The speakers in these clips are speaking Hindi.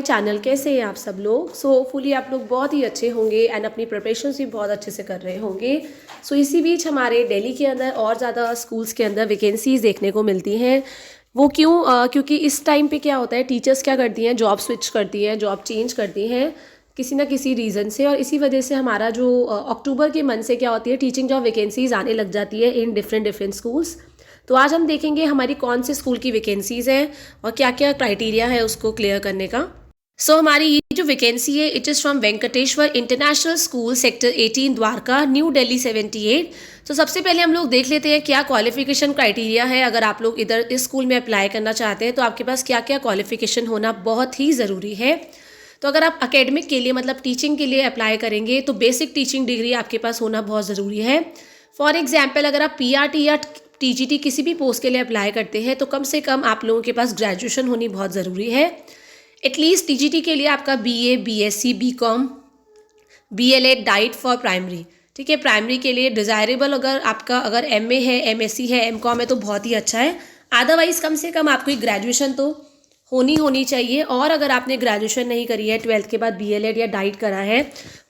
चैनल कैसे हैं आप सब लोग। होपफुली आप लोग बहुत ही अच्छे होंगे एंड अपनी प्रिपरेशंस भी बहुत अच्छे से कर रहे होंगे। इसी बीच हमारे दिल्ली के अंदर और ज़्यादा स्कूल्स के अंदर वैकेंसीज देखने को मिलती हैं। वो क्यों? क्योंकि इस टाइम पे क्या होता है, टीचर्स क्या करती हैं, जॉब स्विच करती हैं, जॉब चेंज करती हैं किसी ना किसी रीज़न से। और इसी वजह से हमारा जो अक्टूबर के मंथ से क्या होती है, टीचिंग जॉब वैकेंसीज आने लग जाती है इन डिफरेंट स्कूल्स। तो आज हम देखेंगे हमारी कौन से स्कूल की वैकेंसीज़ हैं और क्या क्या क्राइटेरिया है उसको क्लियर करने का। हमारी ये जो वैकेंसी है, it is from Venkateshwar international school sector 18 Dwarka, new Delhi 78। तो सबसे पहले हम लोग देख लेते हैं क्या क्वालिफिकेशन क्राइटेरिया है। अगर आप लोग इधर इस स्कूल में अप्लाई करना चाहते हैं तो आपके पास क्या क्या क्वालिफिकेशन होना बहुत ही ज़रूरी है। तो अगर आप अकेडमिक के लिए मतलब टीचिंग के लिए अप्लाई करेंगे तो बेसिक टीचिंग डिग्री आपके पास होना बहुत ज़रूरी है। फॉर एग्जाम्पल अगर आप पीआरटी या टीजीटी किसी भी पोस्ट के लिए अप्लाई करते हैं तो कम से कम आप लोगों के पास ग्रेजुएशन होनी बहुत ज़रूरी है। एटलीस्ट टीजीटी के लिए आपका BA, BSc, BCom, BElEd, DIET for primary, ठीक है। प्राइमरी के लिए डिज़ायरेबल अगर एमए है, एमएससी है, एमकॉम है तो बहुत ही अच्छा है। अदरवाइज़ कम से कम आपको ग्रेजुएशन तो होनी चाहिए। और अगर आपने ग्रेजुएशन नहीं करी है, 12th के बाद बीएलएड या डाइट करा है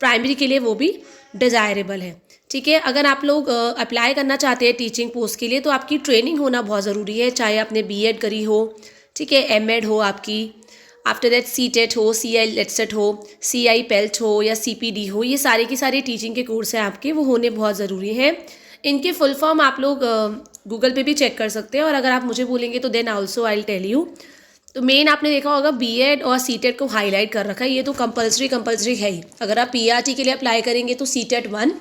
प्राइमरी के लिए, वो भी डिज़ायरेबल है, ठीक है। अगर आप लोग अप्लाई करना चाहते हैं टीचिंग पोस्ट के लिए तो आपकी ट्रेनिंग होना बहुत ज़रूरी है, चाहे आपने बीएड करी हो, ठीक है, एमएड हो आपकी, आफ्टर दैट सीटेट हो, सीआई लेटसेट हो, सीआई पेल्ट हो या सीपीडी हो, ये सारे की सारे टीचिंग के कोर्स हैं आपके, वो होने बहुत ज़रूरी हैं। इनके फुल फॉर्म आप लोग गूगल पे भी चेक कर सकते हैं और अगर आप मुझे बोलेंगे तो then also I will tell you. तो मेन आपने देखा होगा बीएड और सीटेट को हाईलाइट कर रखा है, ये तो कंपलसरी है ही। अगर आप पीआरटी के लिए अप्लाई करेंगे तो सीटेट 1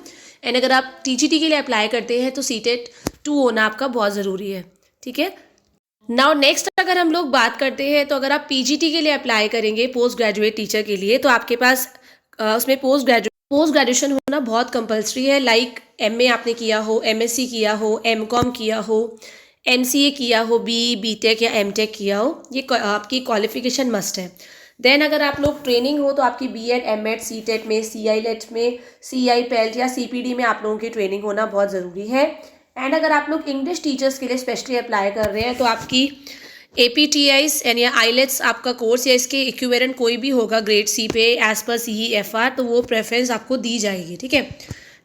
एंड अगर आप टीजीटी के लिए अप्लाई करते हैं तो सीटेट 2 होना आपका बहुत ज़रूरी है, ठीक है। नाउ नेक्स्ट अगर हम लोग बात करते हैं तो अगर आप पीजीटी के लिए अप्लाई करेंगे पोस्ट ग्रेजुएट टीचर के लिए तो आपके पास उसमें पोस्ट ग्रेजुएशन होना बहुत कंपलसरी है। लाइक एमए आपने किया हो, एमएससी किया हो, एमकॉम किया हो, एमसीए किया हो, बीटेक या एमटेक किया हो, ये आपकी क्वालिफिकेशन मस्ट है। देन अगर आप लोग ट्रेनिंग हो तो आपकी बीएड, एमएड, सीटेट में, सीआई लेट में, सीआई पेल्ट या सीपीडी में आप लोगों की ट्रेनिंग होना बहुत ज़रूरी है। एंड अगर आप लोग इंग्लिश टीचर्स के लिए स्पेशली अप्लाई कर रहे हैं तो आपकी एपीटीआईस यानी आईलेट्स आपका कोर्स या इसके इक्विवेलेंट कोई भी होगा ग्रेड सी पे एज पर सीईएफआर, तो वो प्रेफरेंस आपको दी जाएगी, ठीक है।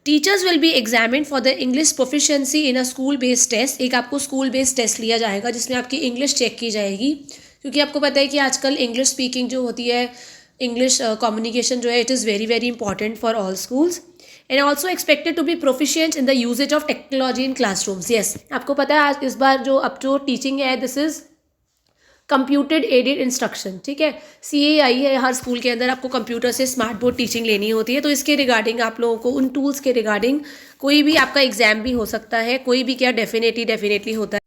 Teachers will be examine for the English proficiency in a school based test. एक आपको स्कूल बेस्ड टेस्ट लिया जाएगा जिसमें आपकी इंग्लिश चेक की जाएगी, क्योंकि आपको पता है कि आजकल इंग्लिश स्पीकिंग जो होती है, इंग्लिश कम्युनिकेशन जो है, it is very very important for all schools and also expected to be proficient in the usages of technology in classrooms. Yes, आपको पता है आज इस बार जो अब जो टीचिंग है this is computed aided instruction, ठीक है। सीएआई है, हर स्कूल के अंदर आपको कंप्यूटर से स्मार्ट बोर्ड टीचिंग लेनी होती है। तो इसके रिगार्डिंग आप लोगों को उन टूल्स के रिगार्डिंग कोई भी आपका एग्जाम भी हो सकता है, कोई भी क्या डेफिनेटली होता है।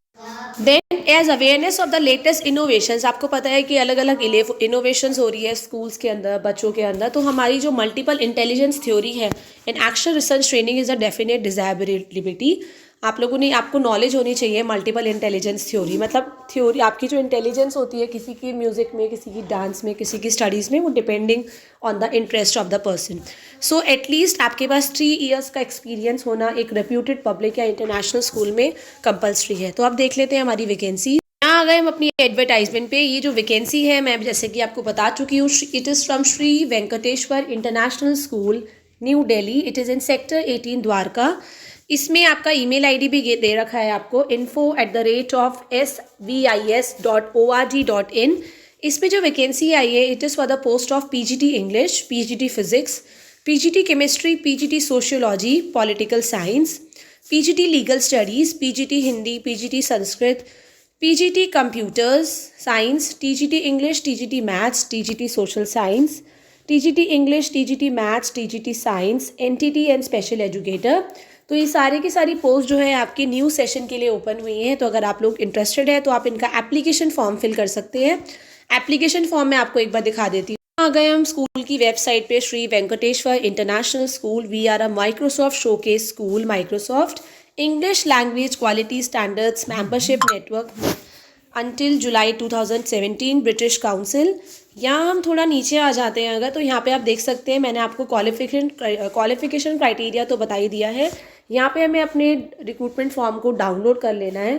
Then as awareness of the latest innovations, आपको पता है कि अलग अलग इनोवेशंस हो रही है स्कूल्स के अंदर, बच्चों के अंदर। तो हमारी जो मल्टीपल इंटेलिजेंस थ्योरी है and action research training is a definite desirability. आप लोगों ने आपको नॉलेज होनी चाहिए मल्टीपल इंटेलिजेंस थ्योरी, मतलब थ्योरी आपकी जो इंटेलिजेंस होती है किसी की म्यूजिक में, किसी की डांस में, किसी की स्टडीज़ में, वो depending on the interest of the person. So at least आपके पास 3 इयर्स का एक्सपीरियंस होना एक रेप्यूटेड पब्लिक या इंटरनेशनल स्कूल में कंपलसरी है। तो अब देख लेते हैं हमारी वैकेंसी। यहाँ आ गए हम अपनी एडवर्टाइजमेंट पे। ये जो वैकेंसी है मैं जैसे कि आपको बता चुकी हूँ, it is from Shri Venkateshwar international school, new Delhi. It is in sector 18 Dwarka. इसमें आपका ईमेल आईडी भी दे रखा है आपको, info@svis.org.in। इसमें जो वैकेंसी आई है it is for the post of PGT English, PGT physics, PGT chemistry, PGT sociology, political science, PGT legal studies, PGT Hindi, PGT Sanskrit, PGT computers science, TGT English, TGT maths, TGT social science, TGT English, TGT maths, TGT science, NTT and special educator. तो ये सारी की सारी पोस्ट जो है आपकी न्यू सेशन के लिए ओपन हुई हैं। तो अगर आप लोग इंटरेस्टेड है तो आप इनका एप्लीकेशन फॉर्म फिल कर सकते हैं। एप्लीकेशन फॉर्म मैं आपको एक बार दिखा देती हूँ। आ गए हम स्कूल की वेबसाइट पे, Shri Venkateshwar international school. We are a Microsoft showcase school, Microsoft English language quality standards membership network until July 2017 British council. यहाँ हम थोड़ा नीचे आ जाते हैं अगर, तो यहाँ पे आप देख सकते हैं मैंने आपको क्वालिफिकेशन क्राइटेरिया तो बता ही दिया है। यहाँ पे हमें अपने रिक्रूटमेंट फॉर्म को डाउनलोड कर लेना है।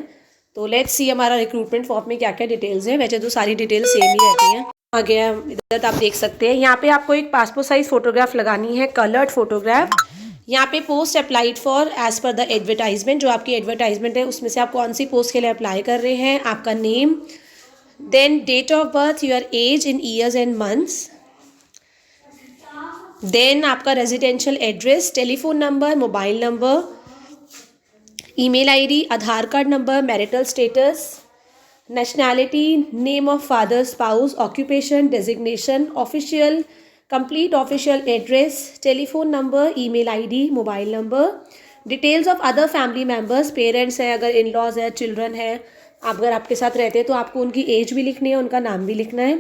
तो लेट्स सी हमारा रिक्रूटमेंट फॉर्म में क्या क्या डिटेल्स हैं। वैसे तो सारी डिटेल्स सेम ही रहती हैं। आ गया इधर, आप देख सकते हैं यहाँ पे आपको एक पासपोर्ट साइज फोटोग्राफ लगानी है, कलर्ड फोटोग्राफ। यहाँ पे post applied for as per the advertisement, जो आपकी एडवर्टाइजमेंट है उसमें से आप कौन सी पोस्ट के लिए अप्लाई कर रहे हैं, आपका name, then date of birth, your age in years and months, then आपका residential address, telephone number, mobile number, email ID, Aadhaar card number, marital status, nationality, name of father spouse, occupation, designation, official, complete official address, telephone number, email ID, mobile number, details of other family members, parents हैं, अगर इन लॉज है, चिल्ड्रन है, आप अगर आपके साथ रहते हैं तो आपको उनकी एज भी लिखनी है, उनका नाम भी लिखना है।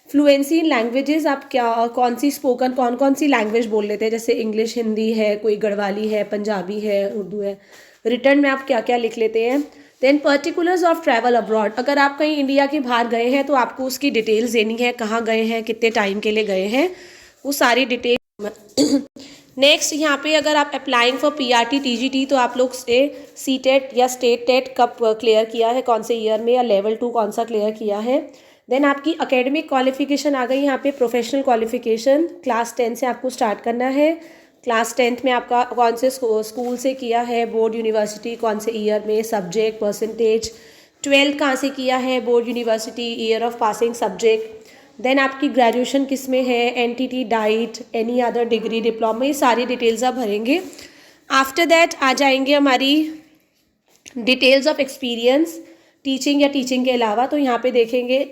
फ्लुएंसी इन लैंग्वेजेस, आप क्या कौन सी स्पोकन कौन कौन सी लैंग्वेज बोल लेते हैं, जैसे इंग्लिश, हिंदी है, कोई गढ़वाली है, पंजाबी है, उर्दू है। रिटर्न में आप क्या क्या लिख लेते हैं। Then particulars of travel abroad, अगर आप कहीं इंडिया के बाहर गए हैं तो आपको उसकी डिटेल्स देनी है, कहाँ गए हैं, कितने टाइम के लिए गए हैं, वो सारी डिटेल। नेक्स्ट यहाँ पे अगर आप अप्लाइंग फॉर पीआरटी टीजीटी तो आप लोग से सीटेट या स्टेट टेट कब क्लियर किया है, कौन से ईयर में, या लेवल 2 कौन सा क्लियर किया है। देन आपकी एकेडमिक क्वालिफिकेशन आ गई यहाँ पे, प्रोफेशनल क्वालिफिकेशन क्लास 10 से आपको स्टार्ट करना है। क्लास 10th में आपका कौन से स्कूल से किया है, बोर्ड यूनिवर्सिटी, कौन से ईयर में, सब्जेक्ट, परसेंटेज। 12th कहाँ से किया है, board university, year of passing, subject. Then आपकी ग्रेजुएशन किस में है, NTT, DIET, any other degree, diploma, ये सारी डिटेल्स आप भरेंगे। आफ्टर दैट आ जाएंगे हमारी डिटेल्स ऑफ एक्सपीरियंस, टीचिंग या टीचिंग के अलावा। तो यहाँ पे देखेंगे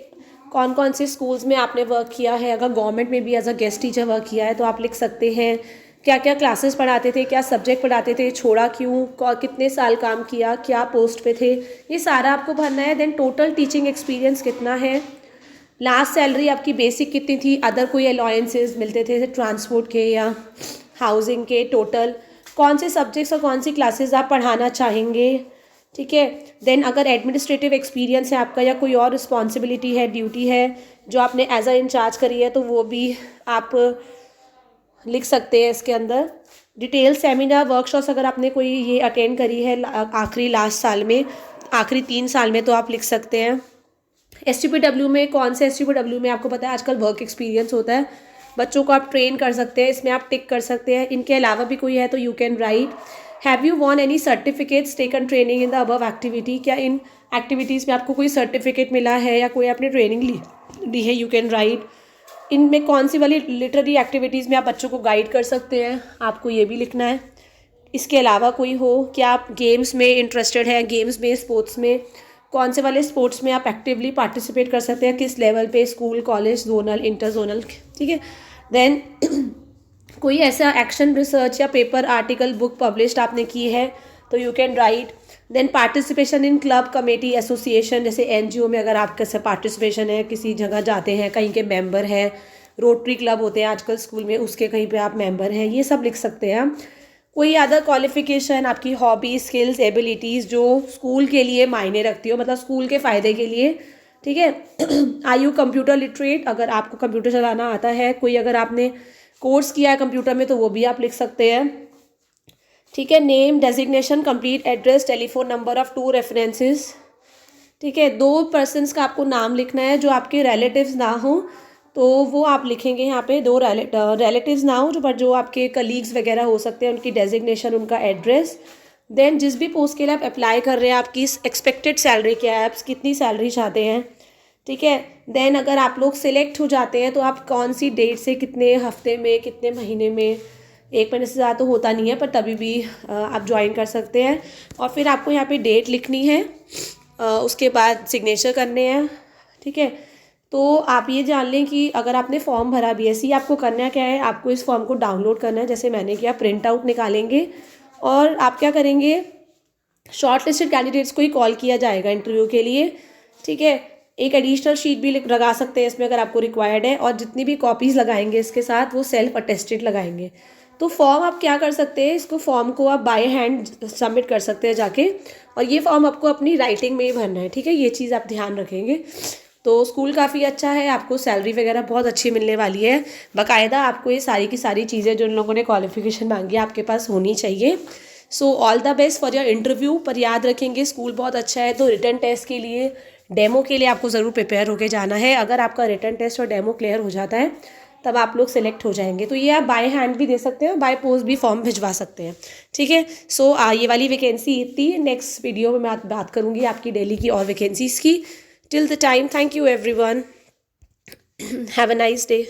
कौन कौन से स्कूल्स में आपने वर्क किया है, अगर गवर्नमेंट में भी as a guest teacher work किया है तो आप लिख सकते हैं क्या क्या क्लासेस पढ़ाते थे, क्या सब्जेक्ट पढ़ाते थे, छोड़ा क्यों, कितने साल काम किया, क्या पोस्ट पे थे, ये सारा आपको भरना है। देन टोटल टीचिंग एक्सपीरियंस कितना है, लास्ट सैलरी आपकी बेसिक कितनी थी, अदर कोई अलाउंसेस मिलते थे जैसे ट्रांसपोर्ट के या हाउसिंग के, टोटल कौन से सब्जेक्ट्स और कौन सी क्लासेस आप पढ़ाना चाहेंगे, ठीक है। देन अगर एडमिनिस्ट्रेटिव एक्सपीरियंस है आपका या कोई और रिस्पॉन्सिबिलिटी है, ड्यूटी है जो आपने एज अ इंचार्ज करी है तो वो भी आप लिख सकते हैं इसके अंदर। डिटेल सेमिनार वर्कशॉप्स अगर आपने कोई ये अटेंड करी है आखिरी लास्ट साल में, आखिरी 3 साल में, तो आप लिख सकते हैं। STPW में कौन से STPW में आपको पता है आजकल वर्क एक्सपीरियंस होता है, बच्चों को आप ट्रेन कर सकते हैं, इसमें आप टिक कर सकते हैं। इनके अलावा भी कोई है तो you can write have you won any certificates taken training in the above activity, क्या इन एक्टिविटीज़ में आपको कोई सर्टिफिकेट मिला है या कोई आपने ट्रेनिंग ली है, यू कैन राइट। इनमें कौन सी वाली लिटरेरी एक्टिविटीज़ में आप बच्चों को गाइड कर सकते हैं, आपको ये भी लिखना है। इसके अलावा कोई हो, क्या आप गेम्स में इंटरेस्टेड हैं, गेम्स में, स्पोर्ट्स में, कौन से वाले स्पोर्ट्स में आप एक्टिवली पार्टिसिपेट कर सकते हैं, किस लेवल पे, school, college, zonal, inter zonal, ठीक है। देन कोई ऐसा एक्शन, रिसर्च या पेपर, आर्टिकल, बुक पब्लिश्ड आपने की है तो you can write. Then participation in club, committee, association, जैसे NGO में अगर आप कैसे पार्टिसिपेशन है, किसी जगह जाते हैं, कहीं के मेंबर हैं, रोटरी क्लब होते हैं आजकल स्कूल में, उसके कहीं पे आप मेंबर हैं, ये सब लिख सकते हैं। कोई अदर क्वालिफिकेशन, आपकी हॉबी, स्किल्स, एबिलिटीज़ जो स्कूल के लिए मायने रखती हो, मतलब स्कूल के फ़ायदे के लिए, ठीक है। आर यू कंप्यूटर लिटरेट, अगर आपको कंप्यूटर चलाना आता है, कोई अगर आपने कोर्स किया है कंप्यूटर में तो वो भी आप लिख सकते हैं, ठीक है। Name, designation, complete address, telephone number of 2 references, ठीक है। 2 पर्सन्स का आपको नाम लिखना है जो आपके रिलेटिव्स ना हो तो वो आप लिखेंगे यहाँ पे, 2 रिलेटिव्स ना हो जो आपके कलीग्स वगैरह हो सकते हैं, उनकी डेजिग्नेशन, उनका एड्रेस। देन जिस भी पोस्ट के लिए आप अप्लाई कर रहे हैं आपकी एक्सपेक्टेड सैलरी क्या है, आप कितनी सैलरी चाहते हैं, ठीक है। देन अगर आप लोग सिलेक्ट हो जाते हैं तो आप कौन सी डेट से, कितने हफ्ते में, कितने महीने में, 1 महीने से ज़्यादा तो होता नहीं है पर तभी भी आप ज्वाइन कर सकते हैं। और फिर आपको यहाँ पे डेट लिखनी है, उसके बाद सिग्नेचर करने हैं, ठीक है। तो आप ये जान लें कि अगर आपने फॉर्म भरा BSc, आपको करना क्या है, आपको इस फॉर्म को डाउनलोड करना है, जैसे मैंने किया, प्रिंट आउट निकालेंगे और आप क्या करेंगे, शॉर्ट लिस्टेड कैंडिडेट्स को ही कॉल किया जाएगा इंटरव्यू के लिए, ठीक है। एक एडिशनल शीट भी लगा सकते हैं इसमें अगर आपको रिक्वायर्ड है, और जितनी भी कॉपीज़ लगाएंगे इसके साथ वो सेल्फ अटेस्टेड लगाएंगे। तो फॉर्म आप क्या कर सकते हैं, इसको फॉर्म को आप बाय हैंड सबमिट कर सकते हैं जाके, और ये फॉर्म आपको अपनी राइटिंग में ही भरना है, ठीक है। ये चीज़ आप ध्यान रखेंगे। तो स्कूल काफ़ी अच्छा है, आपको सैलरी वगैरह बहुत अच्छी मिलने वाली है, बाकायदा आपको ये सारी की सारी चीज़ें जो उन लोगों ने क्वालिफिकेशन मांगी आपके पास होनी चाहिए। So all the best for your interview. पर याद रखेंगे स्कूल बहुत अच्छा है तो रिटन टेस्ट के लिए डेमो के लिए आपको ज़रूर प्रिपेयर होके जाना है। अगर आपका रिटन टेस्ट और डेमो क्लियर हो जाता है तब आप लोग सिलेक्ट हो जाएंगे। तो ये आप बाय हैंड भी दे सकते हैं और बाय पोस्ट भी फॉर्म भिजवा सकते हैं, ठीक है। सो ये वाली वैकेंसी इतनी। नेक्स्ट वीडियो में मैं बात करूँगी आपकी दिल्ली की और वैकेंसीज़ की। Till the time, thank you everyone, have a nice day.